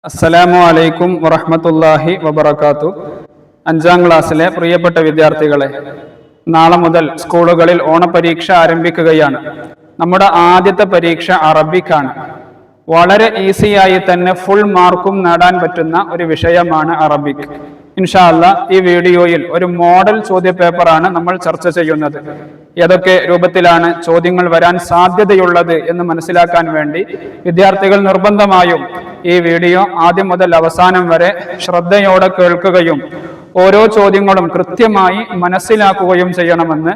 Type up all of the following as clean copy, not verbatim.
അസ്സലാമു അലൈക്കും വറഹ്മത്തുള്ളാഹി വബറകാതുഹു. 5ാം ക്ലാസ്സിലെ പ്രിയപ്പെട്ട വിദ്യാർത്ഥികളെ, നാളെ മുതൽ സ്കൂളുകളിൽ ഓണപരീക്ഷ ആരംഭിക്കുകയാണ്. നമ്മുടെ ആദ്യത്തെ പരീക്ഷ അറബിക്കാണ്. വളരെ ഈസിയായി തന്നെ ഫുൾ മാർക്കും നേടാൻ പറ്റുന്ന ഒരു വിഷയമാണ് അറബിക്. ഇൻഷാ അല്ലാഹ് ഈ വീഡിയോയിൽ ഒരു മോഡൽ ചോദ്യപേപ്പറാണ് നമ്മൾ ചർച്ച ചെയ്യുന്നത്. ഏതൊക്കെ രൂപത്തിലാണ് ചോദ്യങ്ങൾ വരാൻ സാധ്യതയുള്ളത് എന്ന് മനസ്സിലാക്കാൻ വേണ്ടി വിദ്യാർത്ഥികൾ നിർബന്ധമായും ഈ വീഡിയോ ആദ്യം മുതൽ അവസാനം വരെ ശ്രദ്ധയോടെ കേൾക്കുകയും ഓരോ ചോദ്യങ്ങളും കൃത്യമായി മനസ്സിലാക്കുകയും ചെയ്യണമെന്ന്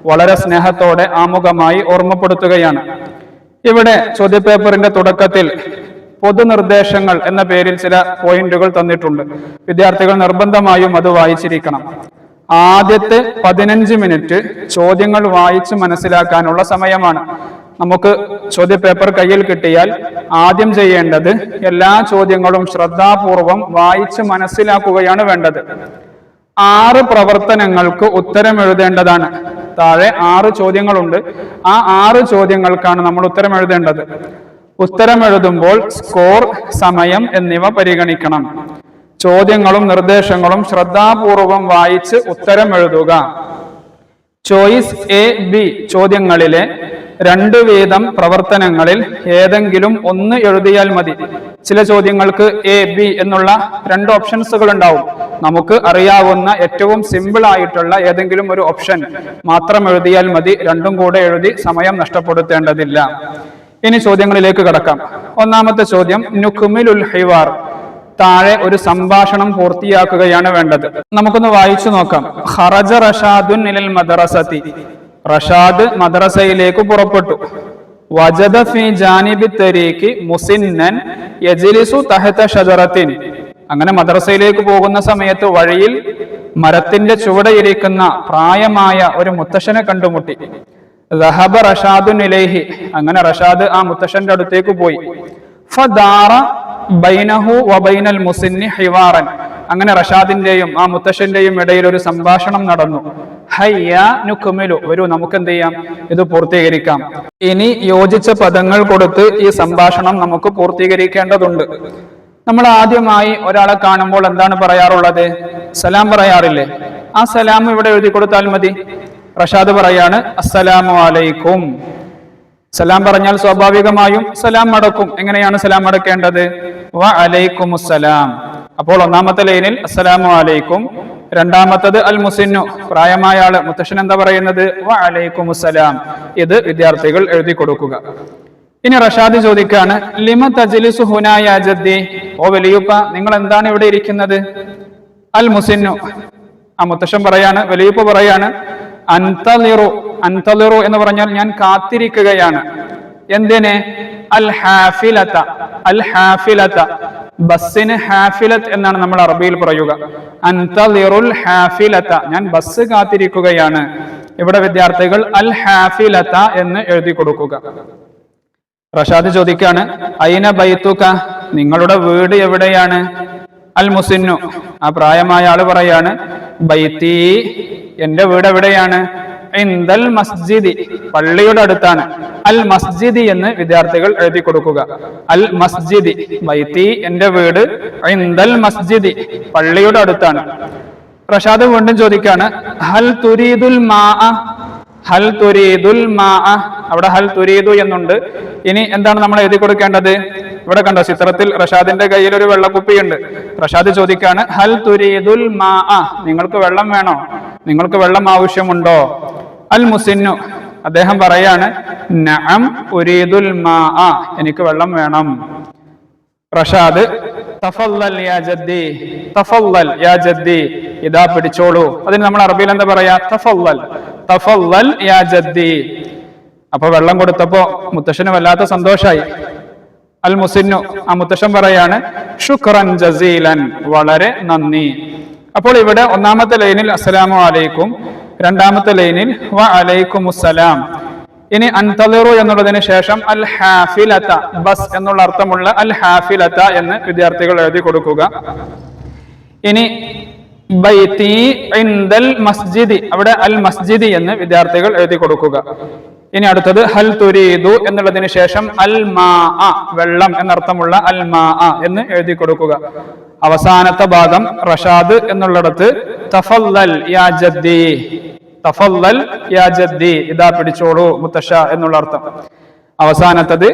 വളരെ സ്നേഹത്തോടെ ആമുഖമായി ഓർമ്മപ്പെടുത്തുകയാണ്. ഇവിടെ ചോദ്യപേപ്പറിന്റെ തുടക്കത്തിൽ പൊതുനിർദ്ദേശങ്ങൾ എന്ന പേരിൽ ചില പോയിന്റുകൾ തന്നിട്ടുണ്ട്. വിദ്യാർത്ഥികൾ നിർബന്ധമായും അത് വായിച്ചിരിക്കണം. ആദ്യത്തെ 15 മിനിറ്റ് ചോദ്യങ്ങൾ വായിച്ച് മനസ്സിലാക്കാനുള്ള സമയമാണ്. നമുക്ക് ചോദ്യപേപ്പർ കയ്യിൽ കിട്ടിയാൽ ആദ്യം ചെയ്യേണ്ടത് എല്ലാ ചോദ്യങ്ങളും ശ്രദ്ധാപൂർവം വായിച്ച് മനസ്സിലാക്കുകയാണ് വേണ്ടത്. 6 പ്രവർത്തനങ്ങൾക്ക് ഉത്തരം എഴുതേണ്ടതാണ്. താഴെ 6 ചോദ്യങ്ങളുണ്ട്. ആ 6 ചോദ്യങ്ങൾക്കാണ് നമ്മൾ ഉത്തരം എഴുതേണ്ടത്. ഉത്തരം എഴുതുമ്പോൾ സ്കോർ, സമയം എന്നിവ പരിഗണിക്കണം. ചോദ്യങ്ങളും നിർദ്ദേശങ്ങളും ശ്രദ്ധാപൂർവം വായിച്ച് ഉത്തരം എഴുതുക. ചോയ്സ് എ, ബി ചോദ്യങ്ങളിലെ 2 വീതം പ്രവർത്തനങ്ങളിൽ ഏതെങ്കിലും ഒന്ന് എഴുതിയാൽ മതി. ചില ചോദ്യങ്ങൾക്ക് എ, ബി എന്നുള്ള 2 ഓപ്ഷൻസുകൾ ഉണ്ടാവും. നമുക്ക് അറിയാവുന്ന ഏറ്റവും സിമ്പിൾ ആയിട്ടുള്ള ഏതെങ്കിലും ഒരു ഓപ്ഷൻ മാത്രം എഴുതിയാൽ മതി. 2ഉം കൂടെ എഴുതി സമയം നഷ്ടപ്പെടുത്തേണ്ടതില്ല. ഇനി ചോദ്യങ്ങളിലേക്ക് കടക്കാം. ഒന്നാമത്തെ ചോദ്യം, നുക്മിലുൽ ഹിവാർ. താഴെ ഒരു സംഭാഷണം പൂർത്തിയാക്കുകയാണ് വേണ്ടത്. നമുക്കൊന്ന് വായിച്ചു നോക്കാം. ഖറജ റഷാദുൻ ഇലൽ മദ്റസതി. റഷാദ് മദ്രസയിലേക്ക് പുറപ്പെട്ടു. വജദ ഫീ ജാനിബി തരീഖി മുസിന്നൻ യജ്ലിസു തഹത ഷജറത്തിൻ. അങ്ങനെ മദ്രസയിലേക്ക് പോകുന്ന സമയത്ത് വഴിയിൽ മരത്തിന്റെ ചുവടെയിരിക്കുന്ന പ്രായമായ ഒരു മുത്തശ്ശനെ കണ്ടുമുട്ടി. ദഹബ റഷാദുൻ ഇലൈഹി. അങ്ങനെ റഷാദ് ആ മുത്തശ്ശന്റെ അടുത്തേക്ക് പോയി. ഫദാറ ബൈനഹു വബൈനൽ മുസിന്നി ഹിവാറൻ. അങ്ങനെ റഷാദിന്റെയും ആ മുത്തശ്ശന്റെയും ഇടയിൽ ഒരു സംഭാഷണം നടന്നു. ഹയ്യ നുക്മിലു. വരൂ, നമുക്ക് എന്ത് ചെയ്യാം, ഇത് പൂർത്തീകരിക്കാം. ഇനി യോജിച്ച പദങ്ങൾ കൊടുത്ത് ഈ സംഭാഷണം നമുക്ക് പൂർത്തീകരിക്കേണ്ടതുണ്ട്. നമ്മൾ ആദ്യമായി ഒരാളെ കാണുമ്പോൾ എന്താണ് പറയാറുള്ളത്? സലാം പറയാറില്ലേ? ആ സലാം ഇവിടെ എഴുതി കൊടുത്താൽ മതി. റഷാദ് പറയാണ് അസ്സലാമു അലൈക്കും. സലാം പറഞ്ഞാൽ സ്വാഭാവികമായും സലാം മടക്കും. എങ്ങനെയാണ് സലാം മടക്കേണ്ടത്? വ അലൈക്കുമുസ്സലാം. അപ്പോൾ ഒന്നാമത്തെ ലൈനിൽ അസ്സലാമു അലൈക്കും, രണ്ടാമത്തത് അൽ മുസിന്നു, പ്രായമായ ആള്, മുത്തശ്ശൻ എന്താ പറയുന്നത്? വ അലൈക്കുമുസ്സലാം. ഇത് വിദ്യാർത്ഥികൾ എഴുതി കൊടുക്കുക. ഇനി റഷാദ് ചോദിക്കാണ്, ലിമ തജ്ലിസു ഹുനാ യാ ജദ്ദി. ഓ വലിയുപ്പ, നിങ്ങൾ എന്താണ് ഇവിടെ ഇരിക്കുന്നത്? അൽ മുസിന്നു, ആ മുത്തശ്ശൻ പറയാണ്, വലിയുപ്പ പറയാണ്, അൻതളിറു. അൻതളിറു എന്ന് പറഞ്ഞാൽ ഞാൻ കാത്തിരിക്കുകയാണ്. എന്തിനെ? അൽ ഹാഫിലത. അൽ ഹാഫിലത, ബസ്സിന് ഹാഫിലത്ത് എന്നാണ് നമ്മൾ അറബിയിൽ പറയുക. അൻതളിറുൽ ഹാഫിലത, ഞാൻ ബസ് കാത്തിരിക്കുകയാണ്. ഇവിടെ വിദ്യാർത്ഥികൾ അൽ ഹാഫിലത എന്ന് എഴുതി കൊടുക്കുക. റഷാദ് ചോദിക്കാണ്, ഐന ബൈത്തുക, നിങ്ങളുടെ വീട് എവിടെയാണ്? അൽ മുസിന്നു, ആ പ്രായമായ ആള് പറയാണ്, ബൈത്തി, എന്റെ വീട് എവിടെയാണ്? ഇൻദൽ മസ്ജിദി, പള്ളിയുടെ അടുത്താണ്. അൽ മസ്ജിദി എന്ന് വിദ്യാർത്ഥികൾ എഴുതി കൊടുക്കുക. അൽ മസ്ജിദി, ബൈത്തി എന്റെ വീട്, ഇൻദൽ മസ്ജിദി പള്ളിയുടെ അടുത്താണ്. റഷാദ് വീണ്ടും ചോദിക്കാണ്, ഹൽ തുരീദുൽ മാഅ. ഹൽ തുരീദുൽ മാഅ, അവിടെ ഹൽ തുരീദു എന്നുണ്ട്. ഇനി എന്താണ് നമ്മൾ എഴുതി കൊടുക്കേണ്ടത്? ഇവിടെ കണ്ടോ ചിത്രത്തിൽ റഷാദിന്റെ കയ്യിൽ ഒരു വെള്ളക്കുപ്പിയുണ്ട്. റഷാദ് ചോദിക്കാണ്, ഹൽ തുരീദുൽ മാഅ, നിങ്ങൾക്ക് വെള്ളം വേണോ? നിങ്ങൾക്ക് വെള്ളം ആവശ്യമുണ്ടോ? അൽ മുസിന്നു, അദ്ദേഹം പറയാണ്, നഅം ഉരീദുൽ മാഅ, എനിക്ക് വെള്ളം വേണം. റഷാദ്, തഫല്ലൽ യാ ജദ്ദി. തഫല്ലൽ യാ ജദ്ദി, ഇതാ പിടിച്ചോളൂ. അതിന് നമ്മൾ അറബിയിൽ എന്താ പറയാ? തഫല്ലൽ. തഫല്ലൽ യാ ജദ്ദി. അപ്പൊ വെള്ളം കൊടുത്തപ്പോ മുത്തശ്ശന് വല്ലാത്ത സന്തോഷായി. അൽ മുസിന്നു, ആ മുത്തശ്ശൻ പറയാണ്, ശുക്രൻ ജസീലൻ, വളരെ നന്ദി. അപ്പോൾ ഇവിടെ ഒന്നാമത്തെ ലൈനിൽ അസ്സലാമു അലൈക്കും, രണ്ടാമത്തെ ലൈനിൽ വ അലൈക്കുമുസ്സലാം. ഇനി അൻതളിറു എന്നുള്ളതിന് ശേഷം അൽ ഹാഫിലത, ബസ് എന്നുള്ള അർത്ഥമുള്ള അൽ ഹാഫിലത എന്ന് വിദ്യാർത്ഥികൾ എഴുതി കൊടുക്കുക. ഇനി ബൈത്തി ഇൻദൽ മസ്ജിദി, അവിടെ അൽ മസ്ജിദി എന്ന് വിദ്യാർത്ഥികൾ എഴുതി കൊടുക്കുക. ഇനി അടുത്തത് ഹൽ തുരീദു എന്നുള്ളതിന് ശേഷം അൽ മാ വെള്ളം എന്നർത്ഥമുള്ള അൽ മാ എന്ന് എഴുതി കൊടുക്കുക. അവസാനത്തെ ഭാഗം റഷാദ് എന്നുള്ളിടത്ത് തഫല്ലൽ യാ ജദ്ദി, തഫല്ലൽ യാ ജദ്ദി, ഇതാ പിടിച്ചോളൂ മുത്തശ്ശ എന്നുള്ള അർത്ഥം. അവസാനത്തത്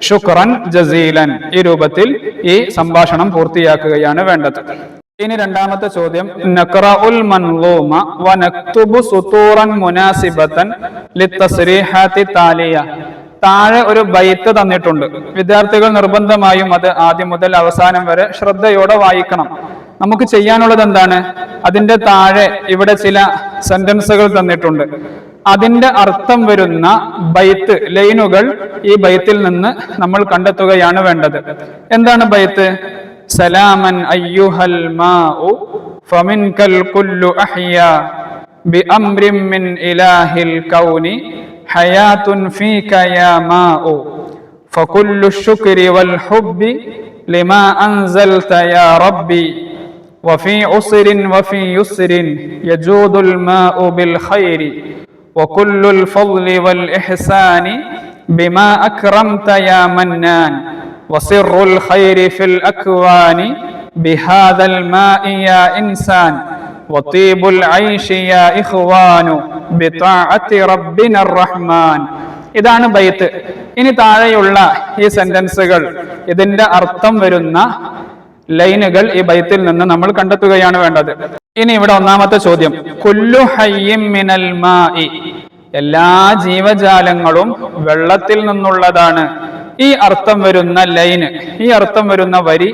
ശുക്രൻ ജസീലൻ. ഈ രൂപത്തിൽ ഈ സംഭാഷണം പൂർത്തിയാക്കുകയാണ് വേണ്ടത്. ഇനി രണ്ടാമത്തെ ചോദ്യം, നഖറഉൽ മൻളൂമ വനക്തുബു സുതൂറൻ മുനാസിബതൻ ലിത്തസ്രീഹാത്തി താലിയ. താഴെ ഒരു ബൈത്ത് തന്നിട്ടുണ്ട്. വിദ്യാർത്ഥികൾ നിർബന്ധമായും അത് ആദ്യം മുതൽ അവസാനം വരെ ശ്രദ്ധയോടെ വായിക്കണം. നമുക്ക് ചെയ്യാനുള്ളത് എന്താണ്? അതിന്റെ താഴെ ഇവിടെ ചില സെന്റൻസുകൾ തന്നിട്ടുണ്ട്. അതിന്റെ അർത്ഥം വരുന്ന ബൈത്ത് ലൈനുകൾ ഈ ബൈത്തിൽ നിന്ന് നമ്മൾ കണ്ടെത്തുകയാണ് വേണ്ടത്. എന്താണ് ബൈത്ത്? സലാമൻ അയ്യുഹൽ മാഉ ഫമിൻകൽ കുല്ലു അഹ്യാ ബിഅംരിൻ മിൻ ഇലാഹിൽ കൗനി ഹയാത്തുൻ ഫീക യാ മാഉ ഫകുല്ലു ശുക്രി വൽ ഹുബ്ബി ലിമാ അൻസൽത യാ റബ്ബി വഫീ ഉസ്രിൻ വഫീ യുസ്രിൻ യജൂദുൽ മാഉ ബിൽ ഖൈരി വകുല്ലുൽ ഫദ്ലി വൽ ഇഹ്സാനി ബിമാ അക്രംത യാ മന്നാൻ وسر الخير في الأكوان بهذا الماء يا إنسان وطيب العيش يا إخوان بطاعة ربنا الرحمن. ഇതാണ് ബൈത്ത്. ഇനി താഴെയുള്ള ഈ സെന്റൻസുകൾ, ഇതിന്റെ അർത്ഥം വരുന്ന ലൈനുകൾ ഈ ബൈത്തിൽ നിന്ന് നമ്മൾ കണ്ടെത്തുകയാണ് വേണ്ടത്. ഇനി ഇവിടെ ഒന്നാമത്തെ ചോദ്യം, കുല്ലു ഹയ്യിൻ മിനൽ മാഇ, എല്ലാ ജീവജാലങ്ങളും വെള്ളത്തിൽ നിന്നുള്ളതാണ്. ഈ അർത്ഥം വരുന്ന ലൈന്, ഈ അർത്ഥം വരുന്ന വരി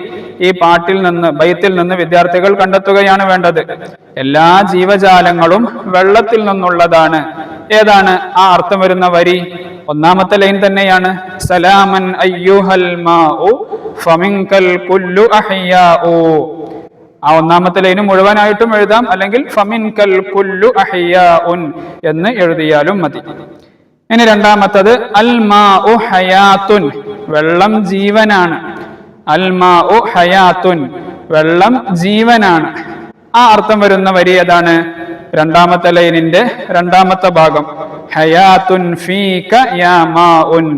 ഈ പാട്ടിൽ നിന്ന്, ബൈത്തിൽ നിന്ന് വിദ്യാർത്ഥികൾ കണ്ടെത്തുകയാണ് വേണ്ടത്. എല്ലാ ജീവജാലങ്ങളും വെള്ളത്തിൽ നിന്നുള്ളതാണ്. ഏതാണ് ആ അർത്ഥം വരുന്ന വരി? ഒന്നാമത്തെ ലൈൻ തന്നെയാണ്. സലാമൻ അയ്യുഹൽ മാഉ ഫമിൻകൽ കുല്ലു അഹ്യാഉ. ആ ഒന്നാമത്തെ ലൈന് മുഴുവനായിട്ടും എഴുതാം, അല്ലെങ്കിൽ ഫമിൻകൽ കുല്ലു അഹ്യാഉൻ എന്ന് എഴുതിയാലും മതി. ഇനി രണ്ടാമത്തത് അൽ മാഉ ഹയാത്തുൻ, വെള്ളം ജീവനാണ്. അൽ മാഉ ഹയാത്തുൻ, വെള്ളം ജീവനാണ്. ആ അർത്ഥം വരുന്ന വരി ഏതാണ്? രണ്ടാമത്തെ ലൈനിന്റെ രണ്ടാമത്തെ ഭാഗം. ഹയാത്തുൻ ഫീക യാ മാഉൻ,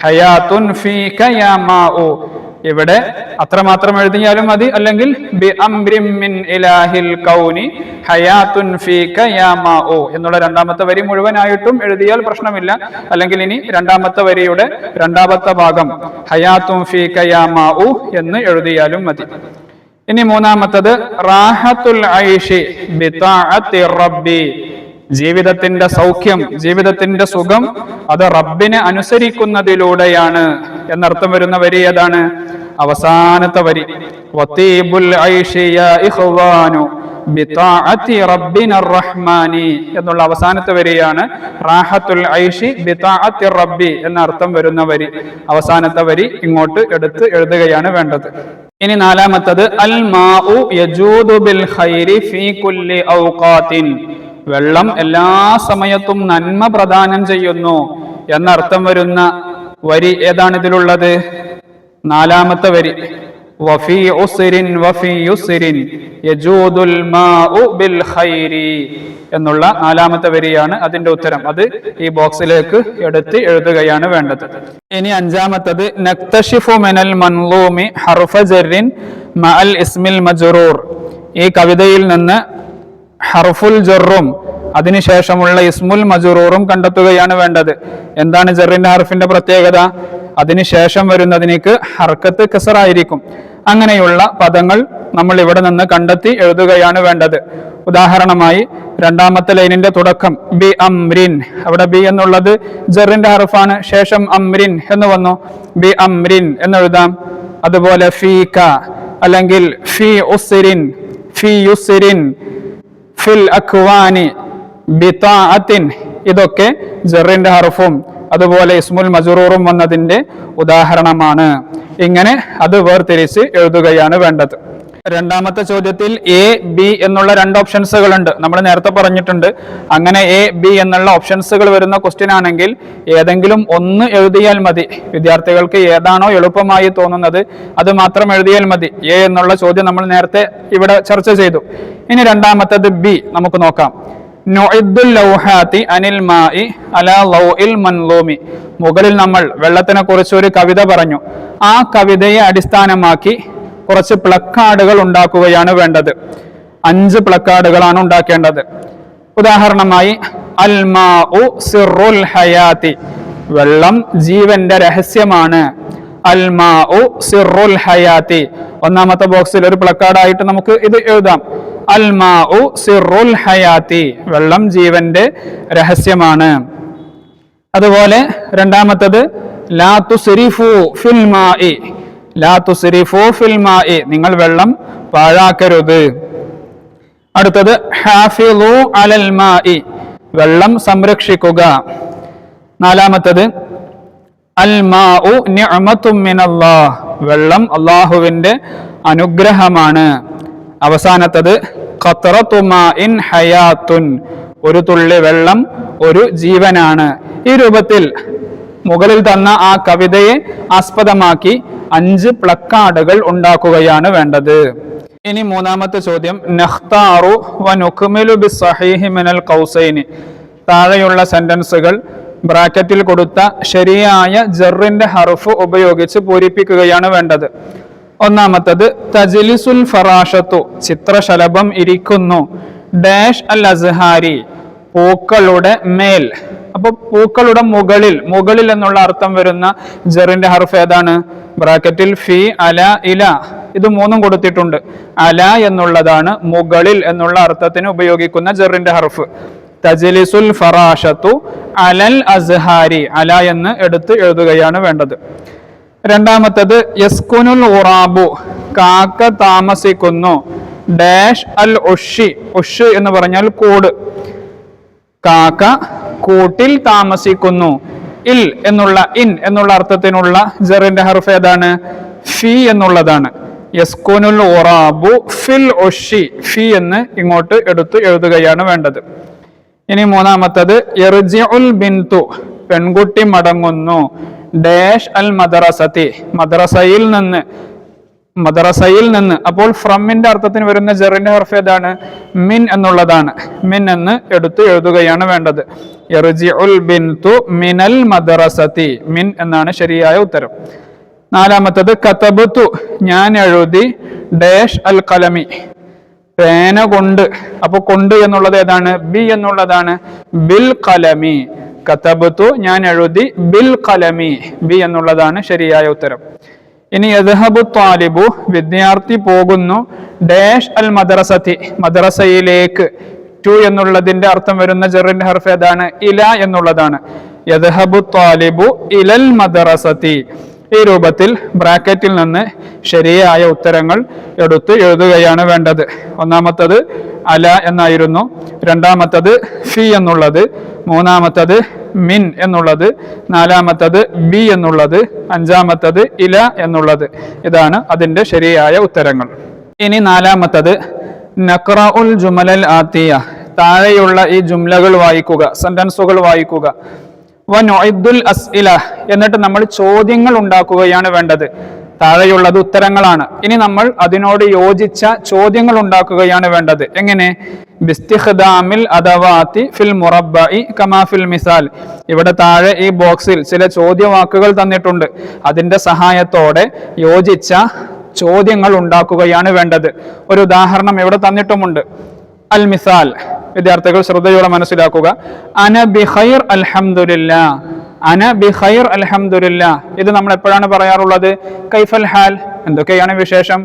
ഹയാത്തുൻ ഫീക യാ മാഉ. ഇവിടെ അത്രമാത്രം എഴുതിയാലും മതി, അല്ലെങ്കിൽ ബി അംരിൻ മിൻ ഇലാഹിൽ കൗനി ഹയാത്തുൻ ഫീക യാ മാഉ എന്നുള്ള രണ്ടാമത്തെ വരി മുഴുവനായിട്ടും എഴുതിയാൽ പ്രശ്നമില്ല. അല്ലെങ്കിൽ ഇനി രണ്ടാമത്തെ വരിയുടെ രണ്ടാമത്തെ ഭാഗം ഹയാത്തുൻ ഫീക യാ മാഉ എന്ന് എഴുതിയാലും മതി. ഇനി മൂന്നാമത്തത് റാഹത്തുൽ ഐഷി ബിതാഅത്തി റബ്ബി, ജീവിതത്തിന്റെ സൗഖ്യം, ജീവിതത്തിന്റെ സുഖം അത് റബ്ബിനെ അനുസരിക്കുന്നതിലൂടെയാണ് എന്നർത്ഥം വരുന്ന വരി ഏതാണ്? അവസാനത്തെ വരി. വതീബുൽ ഐഷി യാ ഇഖ്വാനു ബിതാഅത്തി റബ്ബിനർ റഹ്മാനി എന്നുള്ള അവസാനത്തെ വരിയാണ് റാഹത്തുൽ ഐഷി ബിതാഅത്തി റബ്ബി എന്ന അർത്ഥം വരുന്ന വരി. അവസാനത്തെ വരി ഇങ്ങോട്ട് എടുത്ത് എഴുതുകയാണ് വേണ്ടത്. ഇനി നാലാമത്തത് അൽ മാഉ യജൂദു ബിൽ ഖൈരി ഫീ കുല്ലി ഔഖാത്തിൻ, വെള്ളം എല്ലാ സമയത്തും നന്മ പ്രദാനം ചെയ്യുന്നു എന്നർത്ഥം വരുന്ന വരി ഏതാണ് ഇതിലുള്ളത്? നാലാമത്തെ വരി. വഫീ ഉസ്രിൻ വഫീ യുസ്രിൻ യജൂദുൽ മാഉ ബിൽ ഖൈരി എന്നുള്ള നാലാമത്തെ വരിയാണ് അതിന്റെ ഉത്തരം. അത് ഈ ബോക്സിലേക്ക് എടുത്ത് എഴുതുകയാണ് വേണ്ടത്. ഇനി അഞ്ചാമത്തത് നക്തശിഫു മിനൽ മൻളൂമി ഹർഫ ജർറിൻ മഅൽ ഇസ്മിൽ മജ്റൂർ, ഈ കവിതയിൽ നിന്ന് ഹർഫുൽ ജറും അതിനുശേഷമുള്ള ഇസ്മുൽ മജ്റൂറും കണ്ടെത്തുകയാണ് വേണ്ടത്. എന്താണ് ജറിന്റെ ഹർഫിന്റെ പ്രത്യേകത? അതിനുശേഷം വരുന്നതിനേക്ക് ഹർക്കത്ത് കസറായിരിക്കും. അങ്ങനെയുള്ള പദങ്ങൾ നമ്മൾ ഇവിടെ നിന്ന് കണ്ടെത്തി എഴുതുകയാണ് വേണ്ടത്. ഉദാഹരണമായി രണ്ടാമത്തെ ലൈനിന്റെ തുടക്കം ബി അംരിൻ, അവിടെ ബി എന്നുള്ളത് ജറിന്റെ ഹർഫാണ്. ശേഷം അംരിൻ എന്ന് വന്നു, ബി അംരിൻ എന്നെഴുതാം. അതുപോലെ ഫീക, അല്ലെങ്കിൽ ഫി ഉസ്രിൻ, ഫി യുസ്രിൻ, ഫിൽ അക്വാനി, ബിതാഅത്തിൻ, ഇതൊക്കെ ജറിന്റെ ഹർഫും അതുപോലെ ഇസ്മുൽ മജ്റൂറും വന്നതിന്റെ ഉദാഹരണമാണ്. ഇങ്ങനെ അത് വേർതിരിച്ച് എഴുതുകയാണ് വേണ്ടത്. രണ്ടാമത്തെ ചോദ്യത്തിൽ എ ബി എന്നുള്ള രണ്ട് ഓപ്ഷൻസുകൾ ഉണ്ട്. നമ്മൾ നേരത്തെ പറഞ്ഞിട്ടുണ്ട്, അങ്ങനെ എ ബി എന്നുള്ള ഓപ്ഷൻസുകൾ വരുന്ന ക്വസ്റ്റ്യൻ ആണെങ്കിൽ ഏതെങ്കിലും ഒന്ന് എഴുതിയാൽ മതി. വിദ്യാർത്ഥികൾക്ക് ഏതാണോ എളുപ്പമായി തോന്നുന്നത് അത് മാത്രം എഴുതിയാൽ മതി. എ എന്നുള്ള ചോദ്യം നമ്മൾ നേരത്തെ ഇവിടെ ചർച്ച ചെയ്തു. ഇനി രണ്ടാമത്തേത് ബി നമുക്ക് നോക്കാം. നുഇദ്ദുൽ ലൗഹാതി അനിൽ മാഇ അലാ ലൗഇൽ മൻലൂമി. മുകളിൽ നമ്മൾ വെള്ളത്തിനെ കുറിച്ച് ഒരു കവിത പറഞ്ഞു. ആ കവിതയെ അടിസ്ഥാനമാക്കി കുറച്ച് പ്ലക്കാർഡുകൾ ഉണ്ടാക്കുകയാണ് വേണ്ടത്. 5 പ്ലക്കാർഡുകളാണ് ഉണ്ടാക്കേണ്ടത്. ഉദാഹരണമായി അൽ മാഉ സിറുൽ ഹയാതി, വെള്ളം ജീവന്റെ രഹസ്യമാണ്. അൽ മാഉ സിറുൽ ഹയാതി. ഒന്നാമത്തെ ബോക്സിൽ ഒരു പ്ലക്കാർഡായിട്ട് നമുക്ക് ഇത് എഴുതാം. അൽ മാഉ സിറുൽ ഹയാതി, വെള്ളം ജീവന്റെ രഹസ്യമാണ്. അതുപോലെ രണ്ടാമത്തത് ലാ തുസ്രിഫു ഫിൽ മാഇ, ലാ തുസ്രിഫു ഫിൽ മാഇ, നിങ്ങൾ വെള്ളം പാഴാക്കരുത്. അടുത്തത് ഹാഫിളു അലൽ മാഇ, വെള്ളം സംരക്ഷിക്കുക. നാലാമത്തത് അൽ മാഉ നിഅമത്തും മിനല്ലാഹ്, വെള്ളം അല്ലാഹുവിന്റെ അനുഗ്രഹമാണ്. അവസാനത്തത് ഖത്രതു മാഇൻ ഹയാത്തുൻ, ഒരു തുള്ളി വെള്ളം ഒരു ജീവനാണ്. ഈ രൂപത്തിൽ മുകളിൽ തന്ന ആ കവിതയെ ആസ്പദമാക്കി 5 പ്ലക്കാർഡുകൾ ഉണ്ടാക്കുകയാണ് വേണ്ടത്. ഇനി മൂന്നാമത്തെ ചോദ്യം, നഖ്താറു വനുക്മിലു ബിസ്സഹീഹി മിനൽ ഖൗസൈനി, താഴെയുള്ള സെന്റൻസുകൾ ബ്രാക്കറ്റിൽ കൊടുത്ത ശരിയായ ജറിന്റെ ഹർഫ് ഉപയോഗിച്ച് പൂരിപ്പിക്കുകയാണ് വേണ്ടത്. ഒന്നാമത്തത് തജ്ലിസുൽ ഫറാഷത്തു, ചിത്രശലഭം ഇരിക്കുന്നു. ഡാഷ് അൽ അസ്ഹാരി, പൂക്കളുടെ മേൽ. അപ്പൊ പൂക്കളുടെ മുകളിൽ, മുകളിൽ എന്നുള്ള അർത്ഥം വരുന്ന ജറിന്റെ ഹർഫ് ഏതാണ്? ബ്രാക്കറ്റിൽ ഫി അല ഇല, ഇത് 3 കൊടുത്തിട്ടുണ്ട്. അല എന്നുള്ളതാണ് മുകളിൽ എന്നുള്ള അർത്ഥത്തിന് ഉപയോഗിക്കുന്ന ജറിന്റെ ഹർഫ്. തജ്ലിസുൽ ഫറാഷത്തു അലൽ അസ്ഹാരി, അല എന്ന് എടുത്ത് എഴുതുകയാണ് വേണ്ടത്. രണ്ടാമത്തത് യസ്കുനുൽ ഉറാബു, കാക്ക താമസിക്കുന്നു. ഡാഷ് അൽ ഉഷി, ഉഷ് എന്ന് പറഞ്ഞാൽ കൂട്. കാക്ക കൂട്ടിൽ താമസിക്കുന്നു. ഇൽ എന്നുള്ള ഇൻ എന്നുള്ള അർത്ഥത്തിനുള്ള ജറിന്റെ ഹർഫ് ഏതാണ്? ഫി എന്നുള്ളതാണ്. യസ്കുനുൽ ഉറാബു ഫിൽ ഉഷി, ഫി എന്ന് ഇങ്ങോട്ട് എടുത്ത് എഴുതുകയാണ് വേണ്ടത്. ഇനി മൂന്നാമത്തത് യർജിഉൽ ബിന്തു, പെൺകുട്ടി മടങ്ങുന്നു. ഡാഷ് അൽ മദ്റസതി, മദ്രസയിൽ നിന്ന്, മദ്രസയിൽ നിന്ന്. അപ്പോൾ ഫ്രമിന്റെ അർത്ഥത്തിന് വരുന്ന ജറിന്റെ ഹർഫ് ഏതാണ്? മിൻ എന്നുള്ളതാണ്. മിൻ എന്ന് എടുത്ത് എഴുതുകയാണ് വേണ്ടത്. യർജിഉൽ ബിന്തു മിനൽ മദ്റസതി, മിൻ എന്നാണ് ശരിയായ ഉത്തരം. നാലാമത്തത് കതബതു, ഞാൻ എഴുതി. ഡാഷ് അൽ ഖലമി, പേന കൊണ്ട്. അപ്പൊ കൊണ്ട് എന്നുള്ളത് ഏതാണ്? ബി എന്നുള്ളതാണ്. ബിൽ ഖലമി, കതബതു ഞാൻ എഴുതി. ബിൽ ഖലമി, ബി എന്നുള്ളതാണ് ശരിയായ ഉത്തരം. ഇനി യദ്ഹബു ത്വാലിബു, വിദ്യാർത്ഥി പോകുന്നു. Dash Al മദ്റസതി, മദ്രസയിലേക്ക്. ടു എന്നുള്ളതിന്റെ അർത്ഥം വരുന്ന ജറിന്റെ ഹർഫ് ഏതാണ്? ഇല എന്നുള്ളതാണ്. യദ്ഹബു ത്വാലിബു ഇലൽ മദ്റസതി. ഈ രൂപത്തിൽ ബ്രാക്കറ്റിൽ നിന്ന് ശരിയായ ഉത്തരങ്ങൾ എടുത്ത് എഴുതുകയാണ് വേണ്ടത്. ഒന്നാമത്തത് അല എന്നായിരുന്നു, രണ്ടാമത്തത് ഫി എന്നുള്ളത്, മൂന്നാമത്തത് മിൻ എന്നുള്ളത്, നാലാമത്തത് ബി എന്നുള്ളത്, അഞ്ചാമത്തത് ഇല എന്നുള്ളത്. ഇതാണ് അതിന്റെ ശരിയായ ഉത്തരങ്ങൾ. ഇനി നാലാമത്തത് നഖ്റഉൽ ജുമലൽ ആതിയ, താഴെയുള്ള ഈ ജുംലകൾ വായിക്കുക, സെന്റൻസുകൾ വായിക്കുക. വനുഇദ്ദുൽ അസ്ഇല, എന്നിട്ട് നമ്മൾ ചോദ്യങ്ങൾ ഉണ്ടാക്കുകയാണ് വേണ്ടത്. താഴെയുള്ളത് ഉത്തരങ്ങളാണ്. ഇനി നമ്മൾ അതിനോട് യോജിച്ച ചോദ്യങ്ങൾ ഉണ്ടാക്കുകയാണ് വേണ്ടത്. എങ്ങനെ? ബിസ്തിഖ്ദാമിൽ അദവാതി ഫിൽ മുറബ്ബഇ കമാ ഫിൽ മിസാൽ. ഇവിടെ താഴെ ഈ ബോക്സിൽ ചില ചോദ്യവാക്കുകൾ തന്നിട്ടുണ്ട്. അതിന്റെ സഹായത്തോടെ യോജിച്ച ചോദ്യങ്ങൾ ഉണ്ടാക്കുകയാണ് വേണ്ടത്. ഒരു ഉദാഹരണം ഇവിടെ തന്നിട്ടുമുണ്ട്. അൽ മിസാൽ, വിദ്യാർത്ഥികൾ ശ്രദ്ധയോടെ മനസ്സിലാക്കുക. അന ബിഖൈർ അൽഹംദുലില്ലാ, അന ബിഖൈർ അൽഹംദുലില്ലാ. ഇത് നമ്മൾ എപ്പോഴാണ് പറയാറുള്ളത്? കൈഫൽ ഹാൽ, എന്തൊക്കെയാണ് വിശേഷം?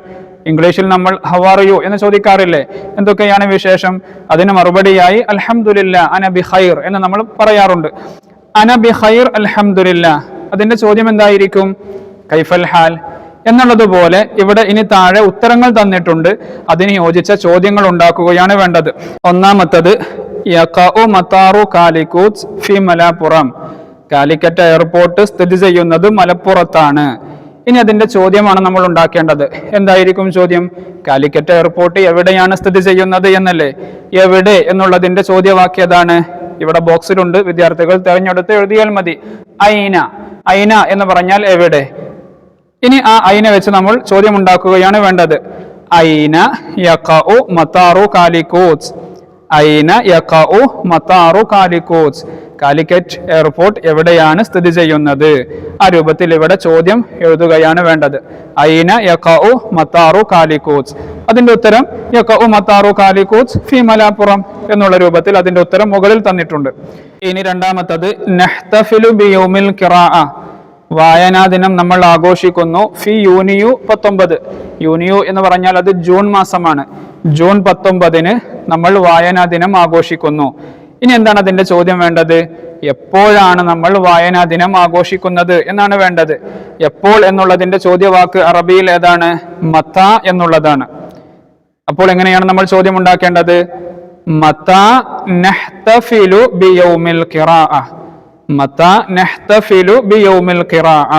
ഇംഗ്ലീഷിൽ നമ്മൾ ഹൗ ആർ യു എന്ന് ചോദിക്കാറില്ലേ? എന്തൊക്കെയാണ് വിശേഷം? അതിന് മറുപടിയായി അൽഹംദുലില്ലാ അന ബിഖൈർ എന്ന് നമ്മൾ പറയാറുണ്ട്. അന ബിഖൈർ അൽഹംദുലില്ലാ, അതിന്റെ ചോദ്യം എന്തായിരിക്കും? കൈഫൽ ഹാൽ എന്നുള്ളതുപോലെ ഇവിടെ ഇനി താഴെ ഉത്തരങ്ങൾ തന്നിട്ടുണ്ട്. അതിന് യോജിച്ച ചോദ്യങ്ങൾ ഉണ്ടാക്കുകയാണ് വേണ്ടത്. ഒന്നാമത്തത് യഖഉ മതാറു കാലിക്കറ്റ് ഫി മലപ്പുറം, കാലിക്കറ്റ് എയർപോർട്ട് സ്ഥിതി ചെയ്യുന്നത് മലപ്പുറത്താണ്. ഇനി അതിന്റെ ചോദ്യമാണ് നമ്മൾ ഉണ്ടാക്കേണ്ടത്. എന്തായിരിക്കും ചോദ്യം? കാലിക്കറ്റ് എയർപോർട്ട് എവിടെയാണ് സ്ഥിതി ചെയ്യുന്നത് എന്നല്ലേ? എവിടെ എന്നുള്ളതിന്റെ ചോദ്യവാക്യതാണ് ഇവിടെ ബോക്സിലുണ്ട്. വിദ്യാർത്ഥികൾ തെരഞ്ഞെടുത്ത് എഴുതിയാൽ മതി. ഐന, ഐന എന്ന് പറഞ്ഞാൽ എവിടെ. ഇനി ആ ഐന വെച്ച് നമ്മൾ ചോദ്യം ഉണ്ടാക്കുകയാണ് വേണ്ടത്. ഐന യഖഉ മതാറു കാലിക്കറ്റ്, ഐന യഖഉ മതാറു കാലിക്കറ്റ്, കാലിക്കറ്റ് എയർപോർട്ട് എവിടെയാണ് സ്ഥിതി ചെയ്യുന്നത്? ആ രൂപത്തിൽ ഇവിടെ ചോദ്യം എഴുതുകയാണ് വേണ്ടത്. ഐന യഖഉ മതാറു കാലിക്കറ്റ്, അതിന്റെ ഉത്തരം യഖഉ മതാറു കാലിക്കറ്റ് ഫി മലപ്പുറം എന്നുള്ള രൂപത്തിൽ അതിന്റെ ഉത്തരം മുകളിൽ തന്നിട്ടുണ്ട്. ഇനി രണ്ടാമത്തത് നഹ്തഫിലു ബിയൗമിൽ ഖിറാഅ, വായനാ ദിനം നമ്മൾ ആഘോഷിക്കുന്നു. ഫി യൂനിയു 19, യൂനിയു എന്ന് പറഞ്ഞാൽ അത് ജൂൺ മാസമാണ്. ജൂൺ 19 നമ്മൾ വായനാ ദിനം ആഘോഷിക്കുന്നു. ഇനി എന്താണ് അതിന്റെ ചോദ്യം വേണ്ടത്? എപ്പോഴാണ് നമ്മൾ വായനാ ദിനം ആഘോഷിക്കുന്നത് എന്നാണ് വേണ്ടത്. എപ്പോൾ എന്നുള്ളതിന്റെ ചോദ്യവാക്ക് അറബിയിൽ ഏതാണ്? മത എന്നുള്ളതാണ്. അപ്പോൾ എങ്ങനെയാണ് നമ്മൾ ചോദ്യം ഉണ്ടാക്കേണ്ടത്? മത നഹ്തഫിലു ബിയൗമിൽ ഖിറാഅ, മത നഹ്തഫിലു ബിയൗമിൽ ഖിറാഅ,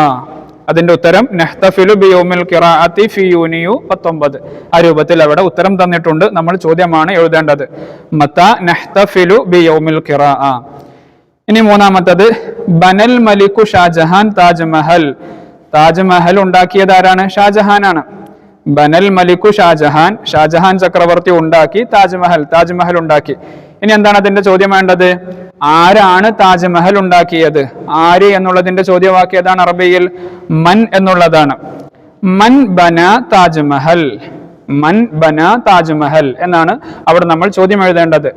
അതിന്റെ ഉത്തരം നഹ്തഫിലു ബിയൗമിൽ ഖിറാഅത്തി ഫി യൂനിയു 19. ആ രൂപത്തിൽ അവിടെ ഉത്തരം തന്നിട്ടുണ്ട്. നമ്മൾ ചോദ്യമാണ് എഴുതേണ്ടത്. മത നഹ്തഫിലു ബിയൗമിൽ ഖിറാഅ. ഇനി മൂന്നാമത്തത് ബനൽ മലിക്കു ഷാജഹാൻ താജ്മഹൽ, താജ്മഹൽ ഉണ്ടാക്കിയത് ആരാണ്? ഷാജഹാനാണ്. ബനൽ മലിക്കു ഷാജഹാൻ, ഷാജഹാൻ ചക്രവർത്തി ഉണ്ടാക്കി താജ്മഹൽ, താജ്മഹൽ ഉണ്ടാക്കി. ഇനി എന്താണ് അതിന്റെ ചോദ്യം വേണ്ടത്? ആരാണ് താജ്മഹൽ ഉണ്ടാക്കിയത്? ആര് എന്നുള്ളതിന്റെ ചോദ്യവാക്യം ഏതാണ് അറബിയിൽ? മൻ എന്നുള്ളതാണ്. മൻ ബന താജ്മഹൽ, മൻ ബന താജ്മഹൽ എന്നാണ് അവിടെ നമ്മൾ ചോദ്യം എഴുതേണ്ടത്.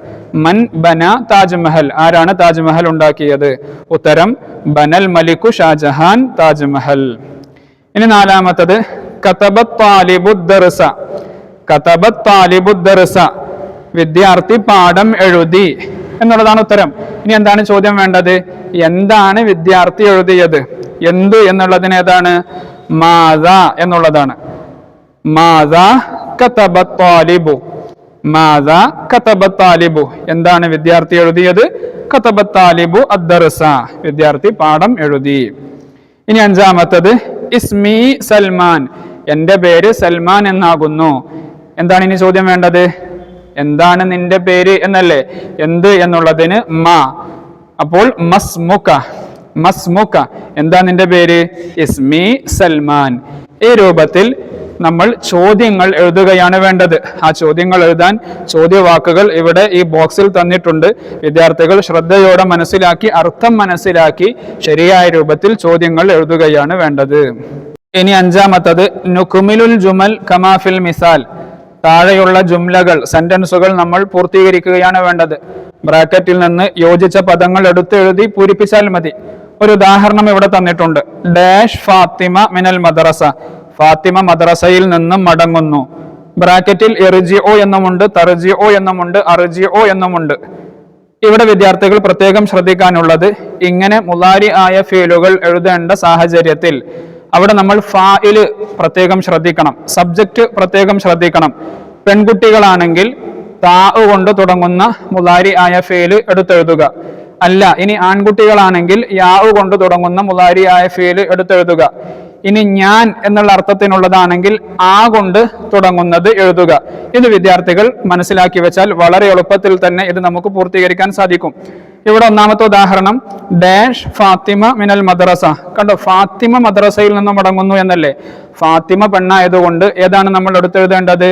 മൻ ബന താജ്മഹൽ, ആരാണ് താജ്മഹൽ ഉണ്ടാക്കിയത്? ഉത്തരം ബനൽ മലിക്കു ഷാജഹാൻ താജ്മഹൽ. ഇനി നാലാമത്തത് കതബത് താലിബുദ് ദർസ, കതബത് താലിബുദ് ദർസ, വിദ്യാർത്ഥി പാഠം എഴുതി എന്നുള്ളതാണ് ഉത്തരം. ഇനി എന്താണ് ചോദ്യം വേണ്ടത്? എന്താണ് വിദ്യാർത്ഥി എഴുതിയത്? എന്ത് എന്നുള്ളതിന് ഏതാണ്? മാദ എന്നുള്ളതാണ്. മാദ കതബത് താലിബു, മാദ കതബത് താലിബു, എന്താണ് വിദ്യാർത്ഥി എഴുതിയത്? കതബത് താലിബു അദ്ദർസ, വിദ്യാർത്ഥി പാഠം എഴുതി. ഇനി അഞ്ചാമത്തത് ഇസ്മി സൽമാൻ, എന്റെ പേര് സൽമാൻ എന്നാകുന്നു. എന്താണ് ഇനി ചോദ്യം വേണ്ടത്? എന്താണ് നിന്റെ പേര് എന്നല്ലേ? എന്ത് എന്നുള്ളതിന് മാ. അപ്പോൾ മസ്മുക, മസ്മുക, എന്താ നിന്റെ പേര്? ഇസ്മി സൽമാൻ. ഈ രൂപത്തിൽ നമ്മൾ ചോദ്യങ്ങൾ എഴുതുകയാണ് വേണ്ടത്. ആ ചോദ്യങ്ങൾ എഴുതാൻ ചോദ്യവാക്കുകൾ ഇവിടെ ഈ ബോക്സിൽ തന്നിട്ടുണ്ട്. വിദ്യാർത്ഥികൾ ശ്രദ്ധയോടെ മനസ്സിലാക്കി, അർത്ഥം മനസ്സിലാക്കി ശരിയായ രൂപത്തിൽ ചോദ്യങ്ങൾ എഴുതുകയാണ് വേണ്ടത്. ഇനി അഞ്ചാമത്തത് നുക്മിലുൽ ജുമൽ കമാഫിൽ മിസാൽ, താഴെയുള്ള ജുംലകൾ, സെന്റൻസുകൾ നമ്മൾ പൂർത്തീകരിക്കുകയാണ് വേണ്ടത്. ബ്രാക്കറ്റിൽ നിന്ന് യോജിച്ച പദങ്ങൾ എടുത്ത് എഴുതി പൂരിപ്പിച്ചാൽ മതി. ഒരു ഉദാഹരണം ഇവിടെ തന്നിട്ടുണ്ട്. ഡാഷ് ഫാത്തിമ മിനൽ മദ്രസ, ഫാത്തിമ മദ്രസയിൽ നിന്നും മടങ്ങുന്നു. ബ്രാക്കറ്റിൽ ഇർജിഉ എന്നുമുണ്ട്, തർജിഉ എന്നുമുണ്ട്, അർജിഉ എന്നുമുണ്ട്. ഇവിടെ വിദ്യാർത്ഥികൾ പ്രത്യേകം ശ്രദ്ധിക്കാനുള്ളത്, ഇങ്ങനെ മുളാരി ആയ ഫീലുകൾ എഴുതേണ്ട സാഹചര്യത്തിൽ അവിടെ നമ്മൾ ഫായില് പ്രത്യേകം ശ്രദ്ധിക്കണം, സബ്ജക്റ്റ് പ്രത്യേകം ശ്രദ്ധിക്കണം. പെൺകുട്ടികളാണെങ്കിൽ താ കൊണ്ട് തുടങ്ങുന്ന മുളാരി ആയ ഫീല് എടുത്തെഴുതുക. അല്ല, ഇനി ആൺകുട്ടികളാണെങ്കിൽ യാ കൊണ്ട് തുടങ്ങുന്ന മുളാരി ആയ ഫീല് എടുത്തെഴുതുക. ഇനി ഞാൻ എന്നുള്ള അർത്ഥത്തിനുള്ളതാണെങ്കിൽ ആ കൊണ്ട് തുടങ്ങുന്നത് എഴുതുക. ഇത് വിദ്യാർത്ഥികൾ മനസ്സിലാക്കി വെച്ചാൽ വളരെ എളുപ്പത്തിൽ തന്നെ ഇത് നമുക്ക് പൂർത്തീകരിക്കാൻ സാധിക്കും. ഇവിടെ ഒന്നാമത്തെ ഉദാഹരണം ഡാഷ് ഫാത്തിമ മിനൽ മദ്രസ. കണ്ടോ, ഫാത്തിമ മദ്രസയിൽ നിന്നും മടങ്ങുന്നു എന്നല്ലേ? ഫാത്തിമ പെണ്ണായതുകൊണ്ട് ഏതാണ് നമ്മൾ എടുത്തെഴുതേണ്ടത്?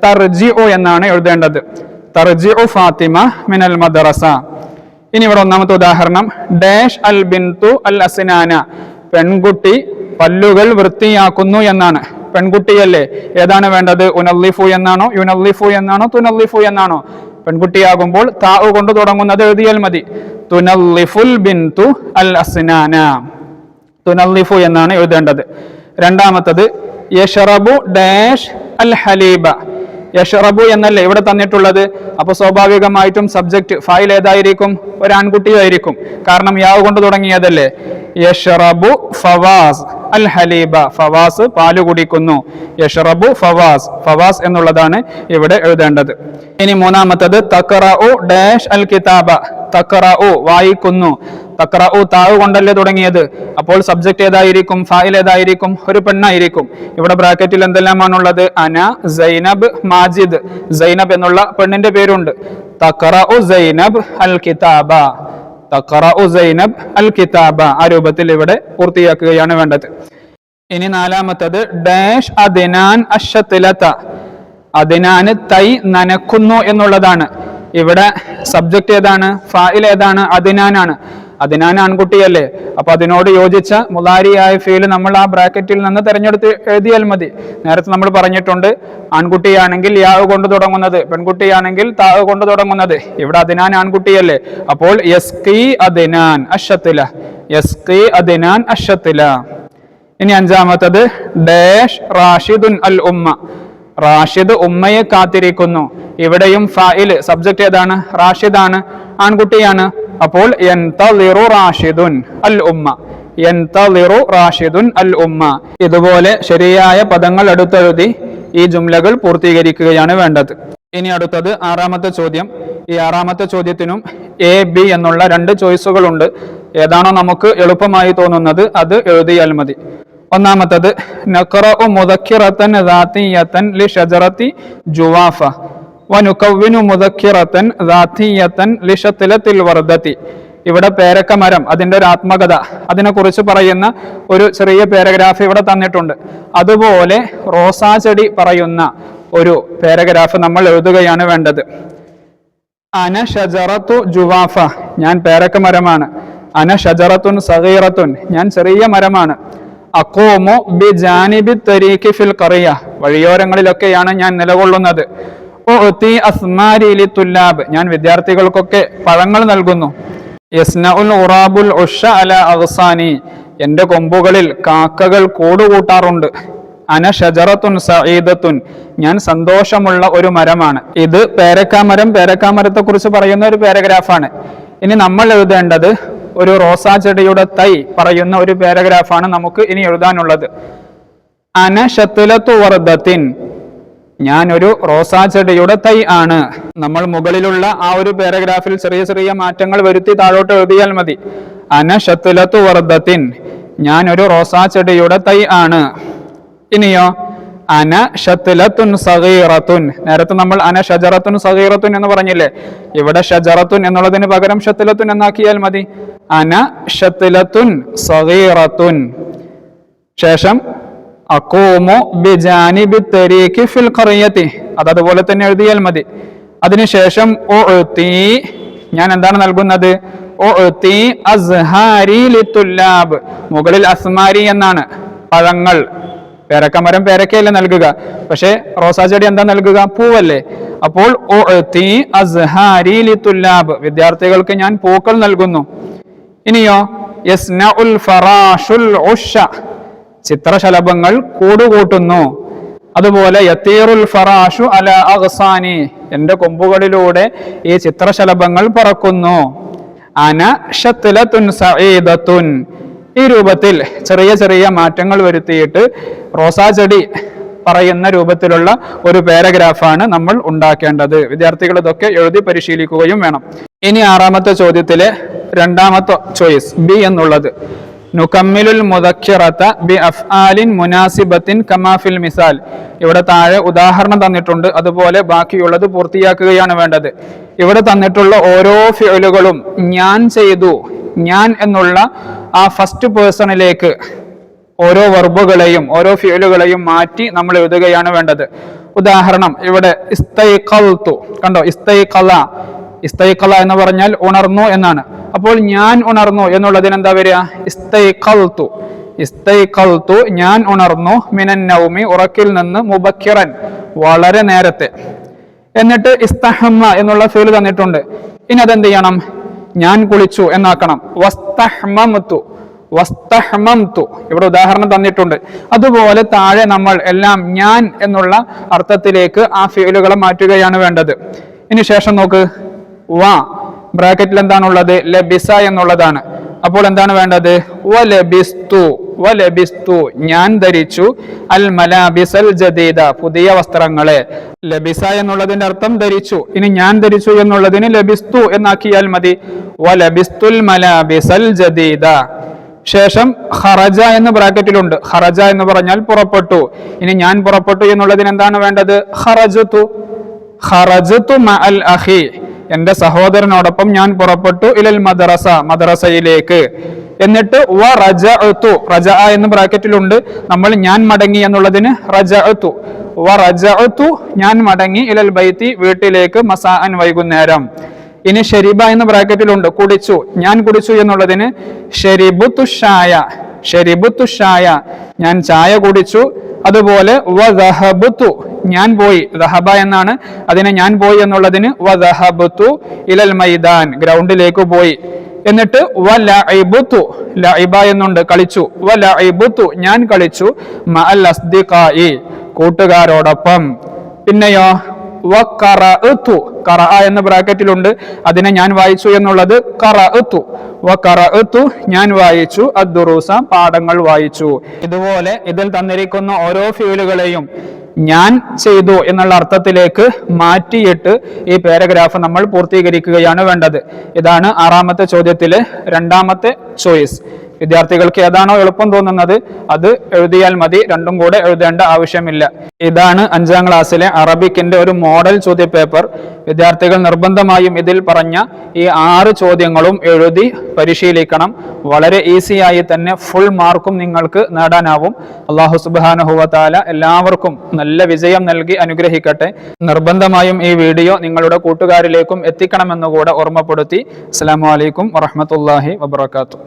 തർജിഉ എന്നാണ് എഴുതേണ്ടത്. തർജിഉ ഫാത്തിമ മിനൽ മദ്രസ. ഇനി ഇവിടെ ഒന്നാമത്തെ ഉദാഹരണം ഡാഷ് അൽ ബിന്തു അൽ അസ്നാന, പെൺകുട്ടി പല്ലുകൾ വൃത്തിയാക്കുന്നു എന്നാണ്. പെൺകുട്ടിയല്ലേ, ഏതാണ് വേണ്ടത്? ഉനല്ലിഫു എന്നാണോ, യുനല്ലിഫു എന്നാണോ, തുനല്ലിഫു എന്നാണോ? പെൺകുട്ടിയാകുമ്പോൾ താ കൊണ്ട് തുടങ്ങുന്നത് എഴുതിയാൽ മതി. തുനല്ലിഫുൽ ബിന്തു അൽ അസ്നാന, തുനല്ലിഫു എന്നാണ് എഴുതേണ്ടത്. രണ്ടാമത്തത് യശ്റബു ഡാഷ് അൽ ഹലീബ, യശ്റബു എന്നല്ലേ ഇവിടെ തന്നിട്ടുള്ളത്. അപ്പൊ സ്വാഭാവികമായിട്ടും സബ്ജക്ട് ഫായിൽ ഏതായിരിക്കും? ഒരു ആൺകുട്ടിയായിരിക്കും, കാരണം യാവ് കൊണ്ട് തുടങ്ങിയതല്ലേ. യശ്റബു ഫവാസ് അൽ ഹലീബ, ഫവാസ് പാല് കുടിക്കുന്നു. യശ്റബു ഫവാസ്, ഫവാസ് എന്നുള്ളതാണ് ഇവിടെ എഴുതേണ്ടത്. ഇനി മൂന്നാമത്തത് തഖറഉ ഡാഷ് അൽ കിതാബ, തഖറഉ വായിക്കുന്നു. തഖറഉ താവ് കൊണ്ടല്ലേ തുടങ്ങിയത്, അപ്പോൾ സബ്ജക്ട് ഏതായിരിക്കും? ഫായിൽ ഏതായിരിക്കും? ഒരു പെണ്ണായിരിക്കും. ഇവിടെ ബ്രാക്കറ്റിൽ എന്തെല്ലാമാണുള്ളത്? അന, സൈനബ്, മാജിദ്. സൈനബ് എന്നുള്ള പെണ്ണിന്റെ പേരുണ്ട്. തഖറഉ സൈനബ് അൽ കിതാബ, തഖറഉ സൈനബ് അൽ കിതാബ. ആ രൂപത്തിൽ ഇവിടെ പൂർത്തിയാക്കുകയാണ് വേണ്ടത്. ഇനി നാലാമത്തത് ഡാഷ് അദ്നാൻ അശ്ശത്ലത, അദ്നാന് തൈ നനക്കുന്നു എന്നുള്ളതാണ്. ഇവിടെ സബ്ജക്റ്റ് ഏതാണ്? ഫാഇൽ ഏതാണ്? അദ്നാനാണ്. അദ്നാൻ ആൺകുട്ടിയല്ലേ, അപ്പൊ അതിനോട് യോജിച്ച മുളാരിയായ ഫീൽ നമ്മൾ ആ ബ്രാക്കറ്റിൽ നിന്ന് തിരഞ്ഞെടുത്ത് എഴുതിയാൽ മതി. നേരത്തെ നമ്മൾ പറഞ്ഞിട്ടുണ്ട്, ആൺകുട്ടിയാണെങ്കിൽ യാ കൊണ്ട് തുടങ്ങുന്നത്, പെൺകുട്ടിയാണെങ്കിൽ താ കൊണ്ട് തുടങ്ങുന്നത്. ഇവിടെ അദ്നാൻ ആൺകുട്ടിയല്ലേ, അപ്പോൾ യസ്കി അദ്നാൻ അശ്ശത്തില, യസ്കി അദ്നാൻ അശ്ശത്തില. ഇനി അഞ്ചാമത്തത് ഡാഷ് റാഷിദുൻ അൽ ഉമ്മ, റാഷിദ് ഉമ്മയെ കാത്തിരിക്കുന്നു. ഇവിടെയും ഫാഇൽ സബ്ജക്റ്റ് ഏതാണ്? റാഷിദാണ്, ആൺകുട്ടിയാണ്. അപ്പോൾ യൻതളിറു റാഷിദുൻ അൽ ഉമ്മ, യൻതളിറു റാഷിദുൻ അൽ ഉമ്മ. ഇതുപോലെ ശരിയായ പദങ്ങൾ എടുത്തെഴുതി ഈ ജുംലകൾ പൂർത്തീകരിക്കുകയാണ് വേണ്ടത്. ഇനി അടുത്തത് ആറാമത്തെ ചോദ്യം. ഈ ആറാമത്തെ ചോദ്യത്തിനും എ ബി എന്നുള്ള രണ്ട് ചോയ്സുകൾ ഉണ്ട്. ഏതാണോ നമുക്ക് എളുപ്പമായി തോന്നുന്നത് അത് എഴുതിയാൽ മതി. ഒന്നാമത്തത് നഖറഉ മുദക്കിറതൻ ദാതിയതൻ ലിശജറതി ജുവാഫ വനുകവ്വിനു മുദക്കിറതൻ ദാതിയതൻ ലിശത്ലത്തിൽ വർദതി. ഇവിടെ പേരക്കമരം, അതിൻ്റെ ഒരു ആത്മകഥ, അതിനെക്കുറിച്ച് പറയുന്ന ഒരു ചെറിയ പാരഗ്രാഫ് ഇവിടെ തന്നിട്ടുണ്ട്. അതുപോലെ റോസാ ചെടി പറയുന്ന ഒരു പാരഗ്രാഫ് നമ്മൾ എഴുതുകയാണ് വേണ്ടത്. അന ഷജറത്തു ജുവാഫ, ഞാൻ പേരക്കമരമാണ്. അന ഷജറത്തുൻ സഗീറത്തുൻ, ഞാൻ ചെറിയ മരമാണ്. അഖൂമു ബിജാനിബി തരീഖി ഫിൽ ഖറിയ, വഴിയോരങ്ങളിലൊക്കെയാണ് ഞാൻ നിലകൊള്ളുന്നത്. ഉഅതി അസ്മാരി ലിത്തുല്ലാബ്, ഞാൻ വിദ്യാർത്ഥികൾക്കൊക്കെ പഴങ്ങൾ നൽകുന്നു. യസ്നഉൽ ഉറാബുൽ ഉഷ അല അഗ്സാനി, എൻ്റെ കൊമ്പുകളിൽ കാക്കകൾ കൂടുകൂട്ടാറുണ്ട്. അന ഷജറത്തുൻ സഈദത്തുൻ, ഞാൻ സന്തോഷമുള്ള ഒരു മരമാണ്. ഇത് പേരക്കാമരം, പേരക്കാമരത്തെ കുറിച്ച് പറയുന്ന ഒരു പാരഗ്രാഫാണ്. ഇനി നമ്മൾ എഴുതേണ്ടത് ഒരു റോസാ ചെടിയുടെ തൈ പറയുന്ന ഒരു പാരഗ്രാഫാണ് നമുക്ക് ഇനി എഴുതാനുള്ളത്. അന ശത്ലത്തു വർദത്തിൻ, ഞാൻ ഒരു റോസാ ചെടിയുടെ തൈ ആണ്. നമ്മൾ മുകളിലുള്ള ആ ഒരു പാരഗ്രാഫിൽ ചെറിയ ചെറിയ മാറ്റങ്ങൾ വരുത്തി താഴോട്ട് എഴുതിയാൽ മതി. അന ശത്ലത്തു വർദത്തിൻ, ഞാൻ ഒരു റോസാ ചെടിയുടെ തൈ ആണ്. ഇനിയോ അന ഷത്ലത്തുൻ സഗീറത്തുൻ, നേരത്തെ നമ്മൾ അന ഷജറത്തുൻ സഗീറത്തുൻ എന്ന് പറഞ്ഞില്ലേ, ഇവിടെ ഷജറത്തുൻ എന്നുള്ളതിന് പകരം ഷത്ലത്തുൻ എന്നാക്കിയാൽ മതി. അന ഷത്ലത്തുൻ സഗീറത്തുൻ. ശേഷം അഖൂമു ബിജാനിബി തരീഖി ഫിൽ ഖറിയതി, അതുപോലെ തന്നെ എഴുതിയാൽ മതി. അതിനുശേഷം ഉഅതി, ഞാൻ എന്താണ് നൽകുന്നത്? ഉഅതി അസ്ഹാരി ലിത്തുല്ലാബ്, മുകളിൽ അസ്മാരി എന്നാണ്, പഴങ്ങൾ. പേരക്കമരം പേരക്കയല്ലേ നൽകുക, പക്ഷെ റോസാ ചെടി എന്താ നൽകുക? പൂവല്ലേ. അപ്പോൾ ഉഅതി അസ്ഹാരി ലിത്തുല്ലാബ്, വിദ്യാർത്ഥികൾക്ക് ഞാൻ പൂക്കൾ നൽകുന്നു. ഇനിയോ യസ്നഉൽ ഫറാഷുൽ ഉഷ, ചിത്രശലഭങ്ങൾ കൂടുകൂട്ടുന്നു. അതുപോലെ യതീറുൽ ഫറാഷു അല അഗ്സാനി, എൻ്റെ കൊമ്പുകളിലൂടെ ഈ ചിത്രശലഭങ്ങൾ പറക്കുന്നു. അന ശത്ലത്തുൻ സഈദത്തുൻ, ഈ രൂപത്തിൽ ചെറിയ ചെറിയ മാറ്റങ്ങൾ വരുത്തിയിട്ട് റോസാ ചെടി പറയുന്ന രൂപത്തിലുള്ള ഒരു പാരഗ്രാഫാണ് നമ്മൾ ഉണ്ടാക്കേണ്ടത്. വിദ്യാർത്ഥികൾ ഇതൊക്കെ എഴുതി പരിശീലിക്കുകയും വേണം. ഇനി ആറാമത്തെ ചോദ്യത്തിലെ രണ്ടാമത്തെ ചോയ്സ് ബി എന്നുള്ളത്, നുകമ്മിലുൽ മുദക്കിറത ബി അഫ്ആലിൻ മുനാസിബത്തിൻ കമാ ഫിൽ മിസാൽ. ഇവിടെ താഴെ ഉദാഹരണം തന്നിട്ടുണ്ട്, അതുപോലെ ബാക്കിയുള്ളത് പൂർത്തിയാക്കുകയാണ് വേണ്ടത്. ഇവിടെ തന്നിട്ടുള്ള ഓരോ ഫിഅലുകളും ഞാൻ ചെയ്തു, ഞാൻ എന്നുള്ള ആ ഫസ്റ്റ് പേഴ്സണിലേക്ക് ഓരോ വെർബുകളെയും ഓരോ ഫിഅലുകളെയും മാറ്റി നമ്മൾ എഴുതുകയാണ് വേണ്ടത്. ഉദാഹരണം ഇവിടെ ഇസ്തൈഖൽതു, കണ്ടോ? ഇസ്തൈഖല എന്ന് പറഞ്ഞാൽ ഉണർന്നു എന്നാണ്. അപ്പോൾ ഞാൻ ഉണർന്നു എന്നുള്ളതിന് എന്താ വരിക? ഇസ്തൈഖൽതു, ഇസ്തൈഖൽതു, ഞാൻ ഉണർന്നു. മിനൻ നൗമി, ഉറക്കിൽ നിന്ന്. മുബക്കിറൻ, വളരെ നേരത്തെ. എന്നിട്ട് ഇസ്തഹമ്മ എന്നുള്ള ഫീൽ തന്നിട്ടുണ്ട്. ഇനി അതെന്ത് ചെയ്യണം? ഞാൻ കുളിച്ചു എന്നാക്കണം. വസ്തഹ്മംതു, വസ്തഹ്മംതു, ഇവിടെ ഉദാഹരണം തന്നിട്ടുണ്ട്. അതുപോലെ താഴെ നമ്മൾ എല്ലാം ഞാൻ എന്നുള്ള അർത്ഥത്തിലേക്ക് ആ ഫീലുകളെ മാറ്റുകയാണ് വേണ്ടത്. ഇനി ശേഷം നോക്ക്, വാ ബ്രാക്കറ്റിൽ എന്താണുള്ളത്? ലബിസ എന്നുള്ളതാണ്. അപ്പോൾ എന്താണ് വേണ്ടത്? വലബിസ്തു, വലബിസ്തു, ഞാൻ ധരിച്ചു. അൽ മലാബിസൽ ജദീദ, പുതിയ വസ്ത്രങ്ങളെ. ലബിസ എന്നുള്ളതിന്റെ അർത്ഥം ധരിച്ചു. ഇനി ഞാൻ ധരിച്ചു എന്നുള്ളതിന് ലബിസ്തു എന്നാക്കിയാൽ മതി. വലബിസ്തുൽ മലാബിസൽ ജദീദ. ശേഷം ഖറജ എന്ന് ബ്രാക്കറ്റിലുണ്ട്. ഖറജ എന്ന് പറഞ്ഞാൽ പുറപ്പെട്ടു. ഇനി ഞാൻ പുറപ്പെട്ടു എന്നുള്ളതിന് എന്താണ് വേണ്ടത്? ഖറജതു, ഖറജതു മഅൽ അഖി എന്റെ സഹോദരനോടൊപ്പം ഞാൻ പുറപ്പെട്ടു ഇലൽ മദ്രസ, മദ്രസയിലേക്ക്. എന്നിട്ട് വ റജഅതു, റജഅ എന്ന് ബ്രാക്കറ്റിലുണ്ട്, നമ്മൾ ഞാൻ മടങ്ങി എന്നുള്ളതിന് റജഅതു. വ റജഅതു, ഞാൻ മടങ്ങി, ഇലൽ ബൈത്തി, വീട്ടിലേക്ക്, മസാഅൻ, വൈകുന്നേരം. ഇനി ഷരിബ എന്ന് ബ്രാക്കറ്റിലുണ്ട്, കുടിച്ചു, ഞാൻ കുടിച്ചു എന്നുള്ളതിന് ഷരിബുതു ഷായ, ഷരിബുതു ഷായ, ഞാൻ ചായ കുടിച്ചു. അതുപോലെ വ ദഹബതു, ഞാൻ പോയി, ദഹബ എന്നാണ്, അതിനെ ഞാൻ പോയി എന്നുള്ളതിന് വ ദഹബതു ഇലൽ മൈദാൻ, ഗ്രൗണ്ടിലേക്ക് പോയി. എന്നിട്ട് വ ലഇബതു, ലഇബ എന്നുണ്ട്, കളിച്ചു. വ ലഇബതു, ഞാൻ കളിച്ചു, മഅൽ അസ്ദിഖാഇ, കൂട്ടുകാരോടൊപ്പം. പിന്നെയോ വ ഖറഅതു, ഖറഅ എന്ന ബ്രാക്കറ്റിലുണ്ട്, അതിനെ ഞാൻ വായിച്ചു എന്നുള്ളത് ഖറഅതു. വ ഖറഅതു, ഞാൻ വായിച്ചു, അദ്ദുറൂസ, പാഠങ്ങൾ വായിച്ചു. ഇതുപോലെ ഇതിൽ തന്നിരിക്കുന്ന ഓരോ ഫീലുകളെയും ഞാൻ ചെയ്തു എന്നുള്ള അർത്ഥത്തിലേക്ക് മാറ്റിയിട്ട് ഈ പാരഗ്രാഫ് നമ്മൾ പൂർത്തീകരിക്കുകയാണ് വേണ്ടത്. ഇതാണ് 6ാമത്തെ ചോദ്യത്തിലെ 2ാമത്തെ ചോയ്സ്. വിദ്യാർത്ഥികൾക്ക് ഏതാണോ എളുപ്പം തോന്നുന്നത് അത് എഴുതിയാൽ മതി, രണ്ടും കൂടെ എഴുതേണ്ട ആവശ്യമില്ല. ഇതാണ് 5ാം ക്ലാസ്സിലെ അറബിക്കിന്റെ ഒരു മോഡൽ ചോദ്യ പേപ്പർ. വിദ്യാർത്ഥികൾ നിർബന്ധമായും ഇതിൽ പറഞ്ഞ ഈ 6 ചോദ്യങ്ങളും എഴുതി പരിശീലിക്കണം. വളരെ ഈസിയായി തന്നെ ഫുൾ മാർക്കും നിങ്ങൾക്ക് നേടാനാവും. അല്ലാഹു സുബ്ഹാനഹു വ തആല എല്ലാവർക്കും നല്ല വിജയം നൽകി അനുഗ്രഹിക്കട്ടെ. നിർബന്ധമായും ഈ വീഡിയോ നിങ്ങളുടെ കൂട്ടുകാരിലേക്കും എത്തിക്കണമെന്നുകൂടെ ഓർമ്മപ്പെടുത്തി. അസ്സലാമു അലൈക്കും വറഹ്മത്തുള്ളാഹി വബറകാതുഹു.